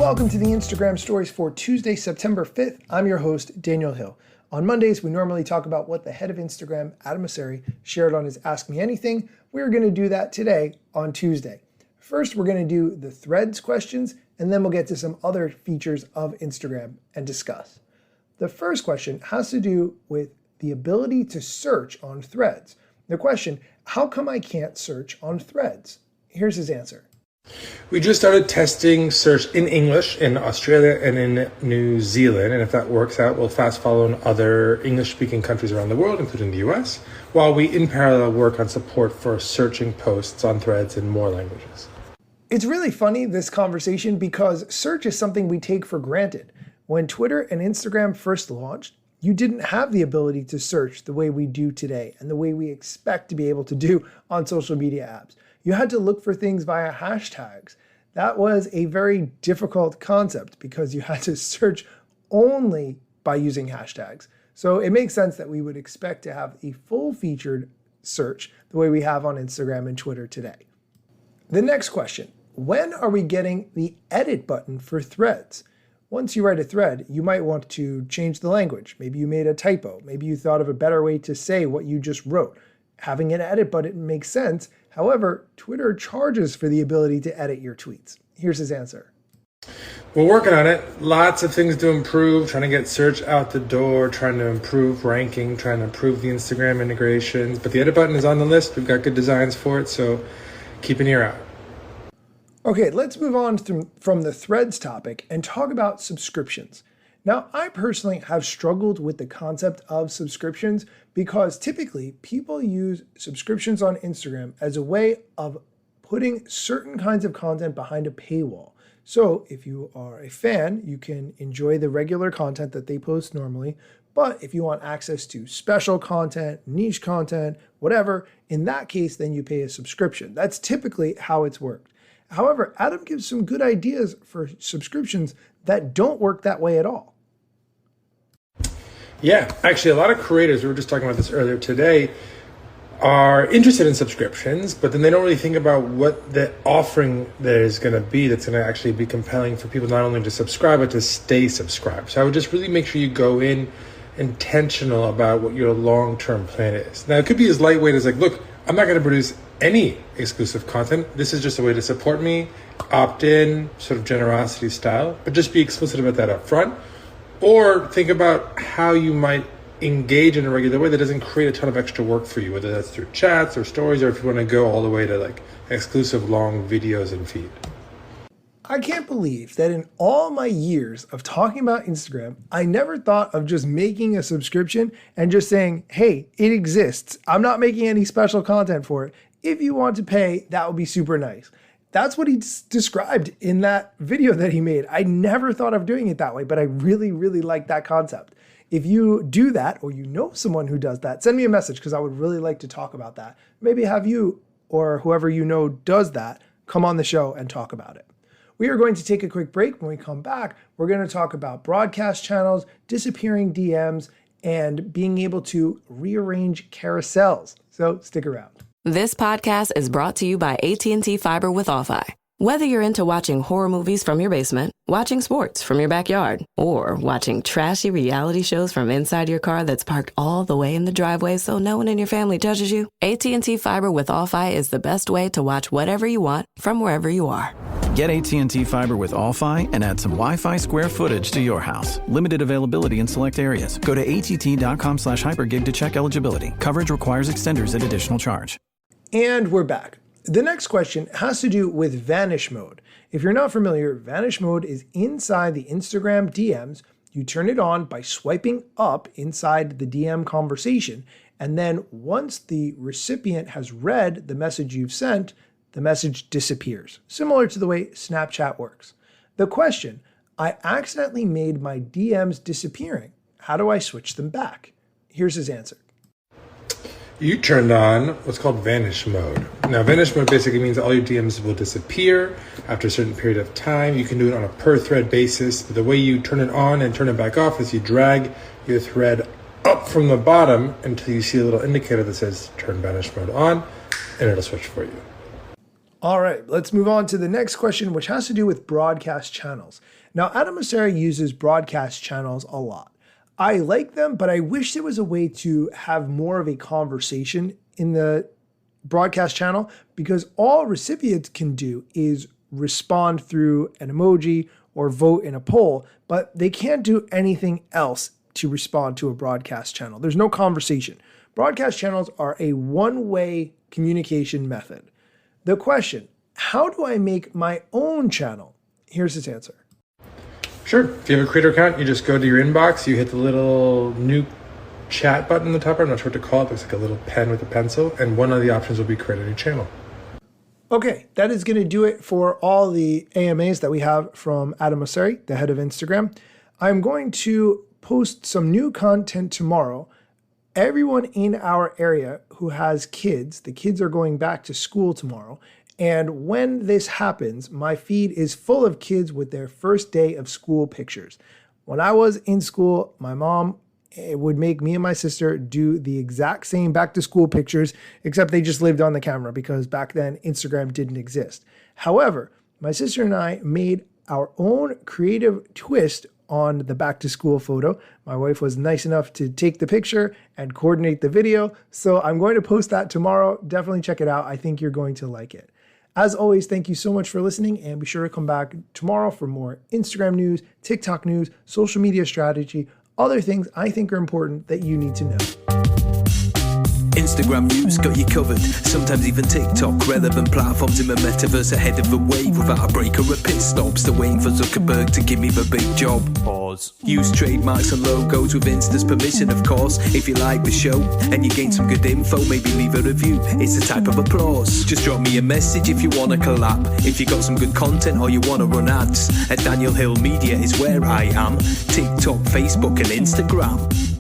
Welcome to the Instagram stories for Tuesday, September 5th. I'm your host, Daniel Hill. On Mondays, we normally talk about what the head of Instagram, Adam Mosseri, shared on his Ask Me Anything. We're going to do that today on Tuesday. First, we're going to do the Threads questions, and then we'll get to some other features of Instagram and discuss. The first question has to do with the ability to search on Threads. The question, how come I can't search on Threads? Here's his answer. We just started testing search in English in Australia and in New Zealand, and if that works out, we'll fast follow in other English-speaking countries around the world, including the US, while we in parallel work on support for searching posts on Threads in more languages. It's really funny, this conversation, because search is something we take for granted. When Twitter and Instagram first launched, you didn't have the ability to search the way we do today and the way we expect to be able to do on social media apps. You had to look for things via hashtags. That was a very difficult concept because you had to search only by using hashtags. So it makes sense that we would expect to have a full-featured search the way we have on Instagram and Twitter today. The next question, when are we getting the edit button for Threads? Once you write a thread, you might want to change the language. Maybe you made a typo. Maybe you thought of a better way to say what you just wrote. Having an edit button makes sense. However, Twitter charges for the ability to edit your tweets. Here's his answer. We're working on it. Lots of things to improve, trying to get search out the door, trying to improve ranking, trying to improve the Instagram integrations. But the edit button is on the list. We've got good designs for it, so keep an ear out. Okay, let's move on from the Threads topic and talk about subscriptions. Now, I personally have struggled with the concept of subscriptions because typically people use subscriptions on Instagram as a way of putting certain kinds of content behind a paywall. So if you are a fan, you can enjoy the regular content that they post normally, but if you want access to special content, niche content, whatever, in that case, then you pay a subscription. That's typically how it's worked. However, Adam gives some good ideas for subscriptions that don't work that way at all. Yeah, actually, a lot of creators, we were just talking about this earlier today, are interested in subscriptions, but then they don't really think about what the offering there is going to be that's going to actually be compelling for people not only to subscribe, but to stay subscribed. So I would just really make sure you go in intentional about what your long-term plan is. Now, it could be as lightweight as like, look, I'm not going to produce any exclusive content. This is just a way to support me, opt in, sort of generosity style, but just be explicit about that up front. Or think about how you might engage in a regular way that doesn't create a ton of extra work for you, whether that's through chats or stories, or if you want to go all the way to like exclusive long videos and feed. I can't believe that in all my years of talking about Instagram, I never thought of just making a subscription and just saying, hey, it exists. I'm not making any special content for it. If you want to pay, that would be super nice. That's what he described in that video that he made. I never thought of doing it that way, but I really, really like that concept. If you do that, or you know someone who does that, send me a message because I would really like to talk about that. Maybe have you or whoever you know does that come on the show and talk about it. We are going to take a quick break. When we come back, we're going to talk about broadcast channels, disappearing DMs, and being able to rearrange carousels. So stick around. This podcast is brought to you by AT&T Fiber with All-Fi. Whether you're into watching horror movies from your basement, watching sports from your backyard, or watching trashy reality shows from inside your car that's parked all the way in the driveway so no one in your family touches you, AT&T Fiber with All-Fi is the best way to watch whatever you want from wherever you are. Get AT&T Fiber with All-Fi and add some Wi-Fi square footage to your house. Limited availability in select areas. Go to att.com/hypergig to check eligibility. Coverage requires extenders at additional charge. And we're back. The next question has to do with Vanish Mode. If you're not familiar, Vanish Mode is inside the Instagram DMs. You turn it on by swiping up inside the DM conversation, and then once the recipient has read the message you've sent, the message disappears, similar to the way Snapchat works. The question, I accidentally made my DMs disappearing. How do I switch them back? Here's his answer. You turned on what's called Vanish Mode. Now, Vanish Mode basically means all your DMs will disappear after a certain period of time. You can do it on a per thread basis, but the way you turn it on and turn it back off is you drag your thread up from the bottom until you see a little indicator that says turn Vanish Mode on, and it'll switch for you. All right, let's move on to the next question, which has to do with broadcast channels. Now, Adam Mosseri uses broadcast channels a lot. I like them, but I wish there was a way to have more of a conversation in the broadcast channel, because all recipients can do is respond through an emoji or vote in a poll, but they can't do anything else to respond to a broadcast channel. There's no conversation. Broadcast channels are a one-way communication method. The question, how do I make my own channel? Here's his answer. Sure. If you have a creator account, you just go to your inbox, you hit the little new chat button in the top right. I'm not sure what to call it. It looks like a little pen with a pencil. And one of the options will be create a new channel. Okay, that is going to do it for all the AMAs that we have from Adam Mosseri, the head of Instagram. I'm going to post some new content tomorrow. Everyone in our area who has kids, the kids are going back to school tomorrow. And when this happens, my feed is full of kids with their first day of school pictures. When I was in school, my mom would make me and my sister do the exact same back to school pictures, except they just lived on the camera because back then Instagram didn't exist. However, my sister and I made our own creative twist on the back to school photo. My wife was nice enough to take the picture and coordinate the video. So I'm going to post that tomorrow. Definitely check it out. I think you're going to like it. As always, thank you so much for listening, and be sure to come back tomorrow for more Instagram news, TikTok news, social media strategy, other things I think are important that you need to know. Instagram news got you covered, sometimes even TikTok. Relevant platforms in the metaverse ahead of the wave, without a break or a pit stop. Still waiting for Zuckerberg to give me the big job. Pause. Use trademarks and logos with Insta's permission, of course. If you like the show and you gain some good info, maybe leave a review. It's a type of applause. Just drop me a message if you want to collab. If you got some good content or you want to run ads, at Daniel Hill Media is where I am. TikTok, Facebook and Instagram.